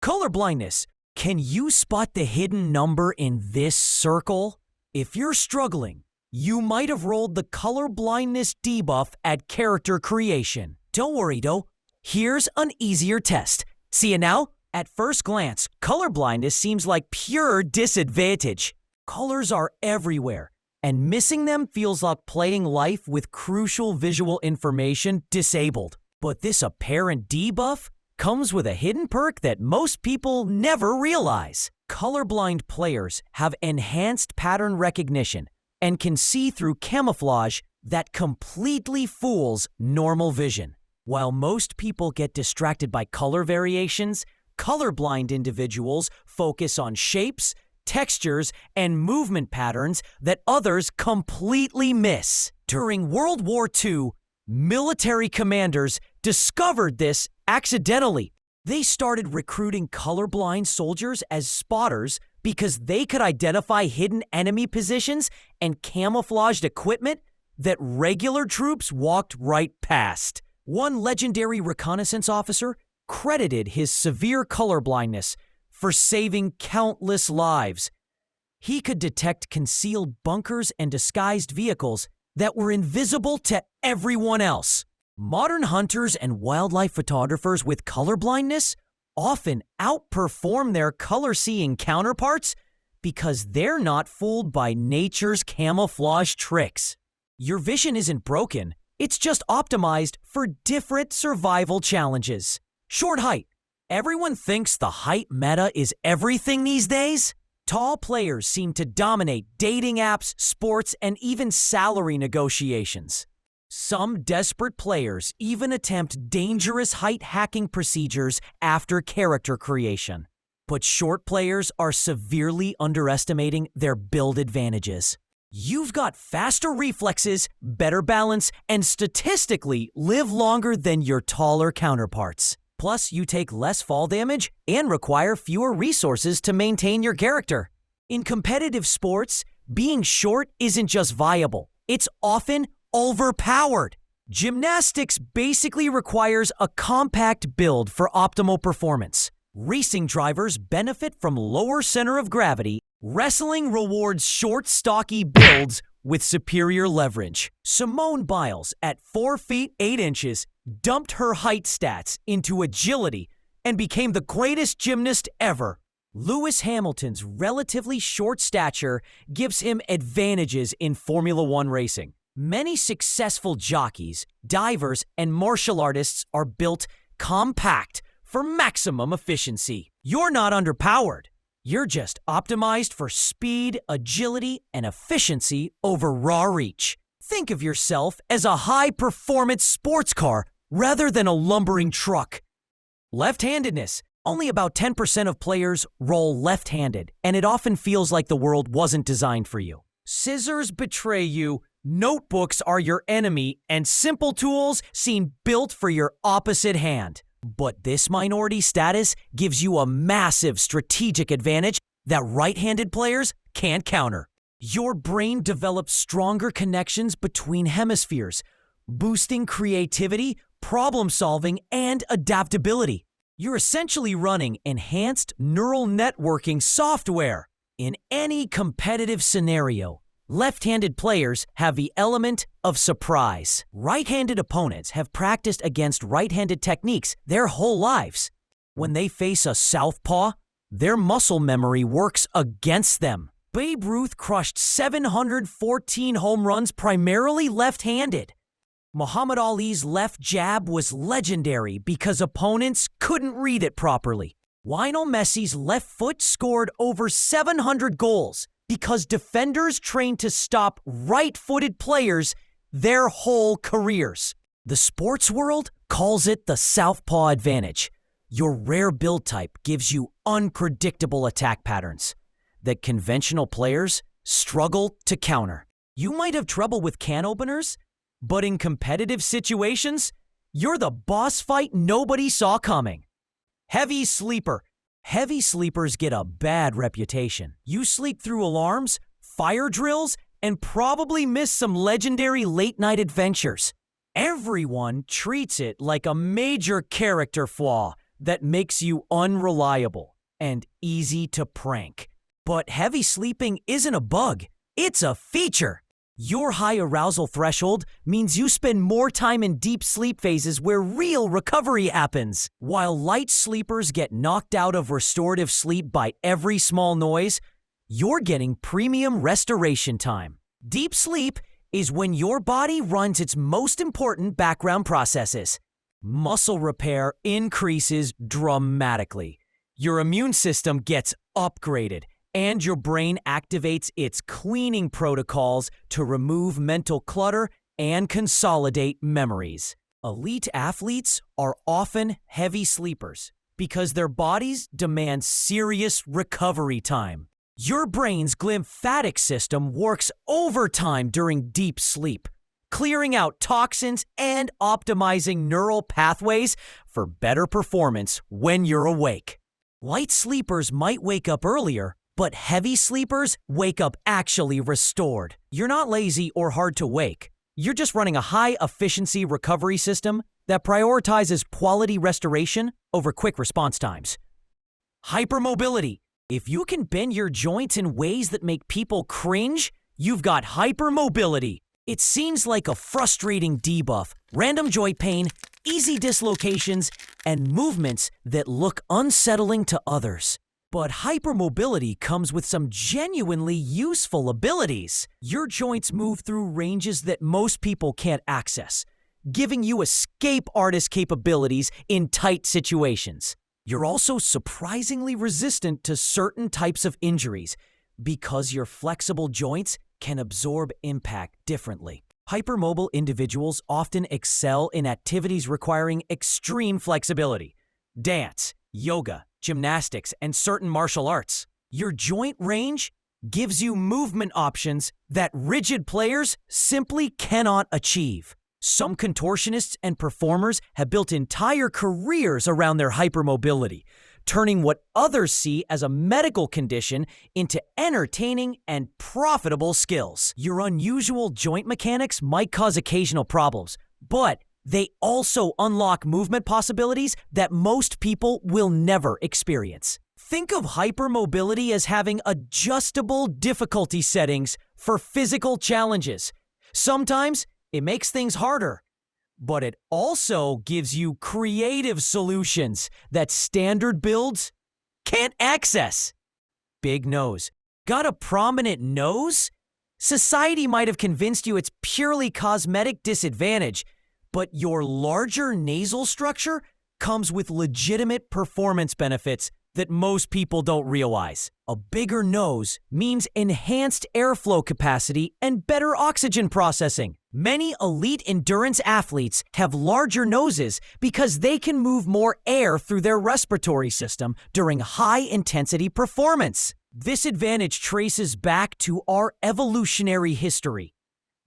Colorblindness. Can you spot the hidden number in this circle? If you're struggling, you might have rolled the colorblindness debuff at character creation. Don't worry though, here's an easier test. See it now? At first glance, colorblindness seems like pure disadvantage. Colors are everywhere, and missing them feels like playing life with crucial visual information disabled. But this apparent debuff comes with a hidden perk that most people never realize. Colorblind players have enhanced pattern recognition and can see through camouflage that completely fools normal vision. While most people get distracted by color variations, colorblind individuals focus on shapes, textures, and movement patterns that others completely miss. During World War II, military commanders discovered this accidentally. They started recruiting colorblind soldiers as spotters because they could identify hidden enemy positions and camouflaged equipment that regular troops walked right past. One legendary reconnaissance officer credited his severe colorblindness for saving countless lives. He could detect concealed bunkers and disguised vehicles that were invisible to everyone else. Modern hunters and wildlife photographers with colorblindness often outperform their color-seeing counterparts because they're not fooled by nature's camouflage tricks. Your vision isn't broken, it's just optimized for different survival challenges. Short height. Everyone thinks the height meta is everything these days. Tall players seem to dominate dating apps, sports, and even salary negotiations. Some desperate players even attempt dangerous height hacking procedures after character creation. But short players are severely underestimating their build advantages. You've got faster reflexes, better balance, and statistically live longer than your taller counterparts. Plus, you take less fall damage and require fewer resources to maintain your character. In competitive sports, being short isn't just viable, it's often overpowered. Gymnastics basically requires a compact build for optimal performance. Racing drivers benefit from lower center of gravity. Wrestling rewards short, stocky builds with superior leverage. Simone Biles, at 4 feet 8 inches, dumped her height stats into agility and became the greatest gymnast ever. Lewis Hamilton's relatively short stature gives him advantages in Formula One racing. Many successful jockeys, divers, and martial artists are built compact for maximum efficiency. You're not underpowered. You're just optimized for speed, agility, and efficiency over raw reach. Think of yourself as a high-performance sports car rather than a lumbering truck. Left-handedness. Only about 10% of players roll left-handed, and it often feels like the world wasn't designed for you. Scissors betray you, notebooks are your enemy, and simple tools seem built for your opposite hand. But this minority status gives you a massive strategic advantage that right-handed players can't counter. Your brain develops stronger connections between hemispheres, boosting creativity, problem-solving, and adaptability. You're essentially running enhanced neural networking software. In any competitive scenario, left-handed players have the element of surprise. Right-handed opponents have practiced against right-handed techniques their whole lives. When they face a southpaw, their muscle memory works against them. Babe Ruth crushed 714 home runs primarily left-handed. Muhammad Ali's left jab was legendary because opponents couldn't read it properly. Lionel Messi's left foot scored over 700 goals because defenders trained to stop right-footed players their whole careers. The sports world calls it the southpaw advantage. Your rare build type gives you unpredictable attack patterns that conventional players struggle to counter. You might have trouble with can openers, but in competitive situations, you're the boss fight nobody saw coming. Heavy sleeper. Heavy sleepers get a bad reputation. You sleep through alarms, fire drills, and probably miss some legendary late-night adventures. Everyone treats it like a major character flaw, that makes you unreliable and easy to prank. But heavy sleeping isn't a bug, it's a feature. Your high arousal threshold means you spend more time in deep sleep phases where real recovery happens. While light sleepers get knocked out of restorative sleep by every small noise, you're getting premium restoration time. Deep sleep is when your body runs its most important background processes. Muscle repair increases dramatically. Your immune system gets upgraded, and your brain activates its cleaning protocols to remove mental clutter and consolidate memories. Elite athletes are often heavy sleepers because their bodies demand serious recovery time. Your brain's glymphatic system works overtime during deep sleep, clearing out toxins and optimizing neural pathways for better performance when you're awake. Light sleepers might wake up earlier, but heavy sleepers wake up actually restored. You're not lazy or hard to wake. You're just running a high-efficiency recovery system that prioritizes quality restoration over quick response times. Hypermobility. If you can bend your joints in ways that make people cringe, you've got hypermobility. It seems like a frustrating debuff, random joint pain, easy dislocations, and movements that look unsettling to others. But hypermobility comes with some genuinely useful abilities. Your joints move through ranges that most people can't access, giving you escape artist capabilities in tight situations. You're also surprisingly resistant to certain types of injuries because your flexible joints can absorb impact differently. Hypermobile individuals often excel in activities requiring extreme flexibility: dance, yoga, gymnastics, and certain martial arts. Your joint range gives you movement options that rigid players simply cannot achieve. Some contortionists and performers have built entire careers around their hypermobility, turning what others see as a medical condition into entertaining and profitable skills. Your unusual joint mechanics might cause occasional problems, but they also unlock movement possibilities that most people will never experience. Think of hypermobility as having adjustable difficulty settings for physical challenges. Sometimes it makes things harder, but it also gives you creative solutions that standard builds can't access. Big nose. Got a prominent nose? Society might have convinced you it's purely cosmetic disadvantage, but your larger nasal structure comes with legitimate performance benefits that most people don't realize. A bigger nose means enhanced airflow capacity and better oxygen processing. Many elite endurance athletes have larger noses because they can move more air through their respiratory system during high-intensity performance. This advantage traces back to our evolutionary history.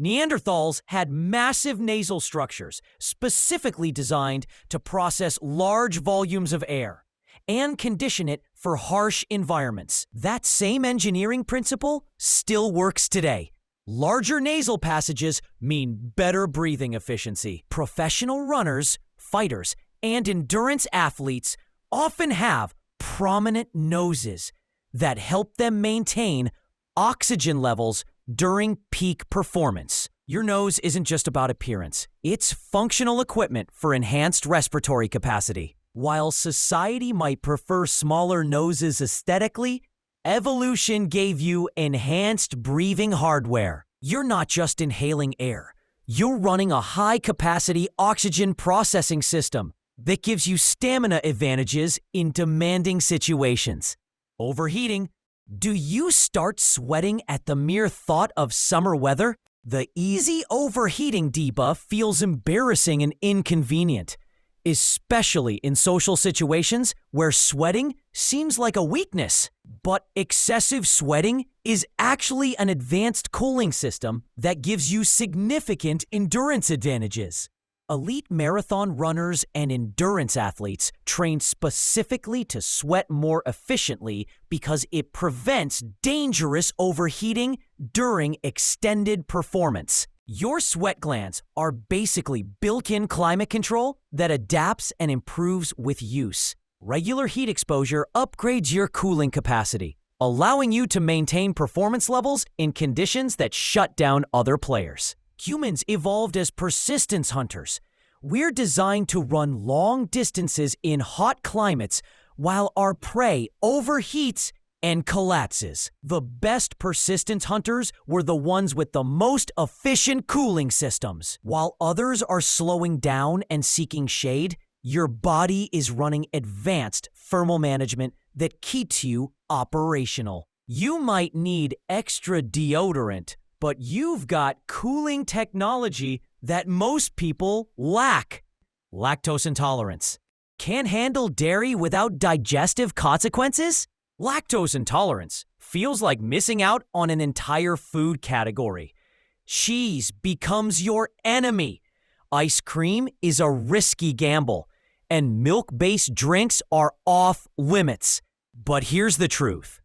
Neanderthals had massive nasal structures specifically designed to process large volumes of air and condition it for harsh environments. That same engineering principle still works today. Larger nasal passages mean better breathing efficiency. Professional runners, fighters, and endurance athletes often have prominent noses that help them maintain oxygen levels during peak performance. Your nose isn't just about appearance. It's functional equipment for enhanced respiratory capacity. While society might prefer smaller noses aesthetically, evolution gave you enhanced breathing hardware. You're not just inhaling air. You're running a high-capacity oxygen processing system that gives you stamina advantages in demanding situations. Overheating. Do you start sweating at the mere thought of summer weather? The easy overheating debuff feels embarrassing and inconvenient, especially in social situations where sweating seems like a weakness. But excessive sweating is actually an advanced cooling system that gives you significant endurance advantages. Elite marathon runners and endurance athletes train specifically to sweat more efficiently because it prevents dangerous overheating during extended performance. Your sweat glands are basically built-in climate control that adapts and improves with use. Regular heat exposure upgrades your cooling capacity, allowing you to maintain performance levels in conditions that shut down other players. Humans evolved as persistence hunters. We're designed to run long distances in hot climates while our prey overheats and collapses. The best persistence hunters were the ones with the most efficient cooling systems. While others are slowing down and seeking shade, your body is running advanced thermal management that keeps you operational. You might need extra deodorant, but you've got cooling technology that most people lack. Lactose intolerance. Can't handle dairy without digestive consequences? Lactose intolerance feels like missing out on an entire food category. Cheese becomes your enemy. Ice cream is a risky gamble, and milk-based drinks are off limits. But here's the truth.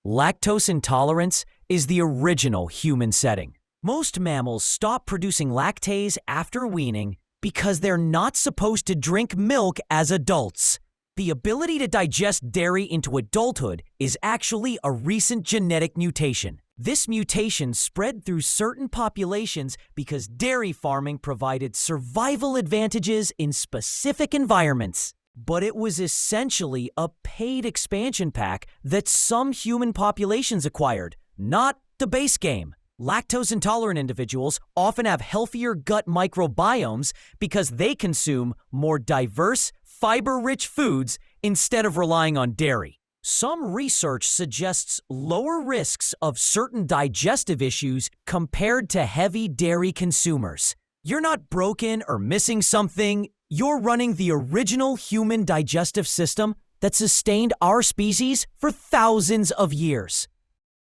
Lactose intolerance is the original human setting. Most mammals stop producing lactase after weaning because they're not supposed to drink milk as adults. The ability to digest dairy into adulthood is actually a recent genetic mutation. This mutation spread through certain populations because dairy farming provided survival advantages in specific environments. But it was essentially a paid expansion pack that some human populations acquired, not the base game. Lactose-intolerant individuals often have healthier gut microbiomes because they consume more diverse, fiber-rich foods instead of relying on dairy. Some research suggests lower risks of certain digestive issues compared to heavy dairy consumers. You're not broken or missing something. You're running the original human digestive system that sustained our species for thousands of years.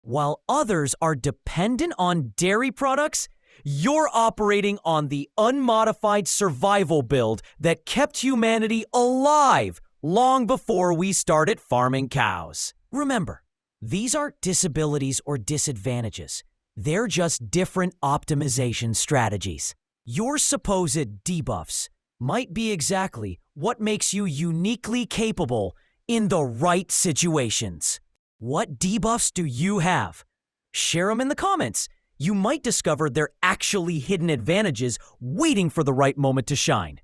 While others are dependent on dairy products, you're operating on the unmodified survival build that kept humanity alive long before we started farming cows. Remember, these aren't disabilities or disadvantages. They're just different optimization strategies. Your supposed debuffs might be exactly what makes you uniquely capable in the right situations. What debuffs do you have? Share them in the comments. You might discover they're actually hidden advantages waiting for the right moment to shine.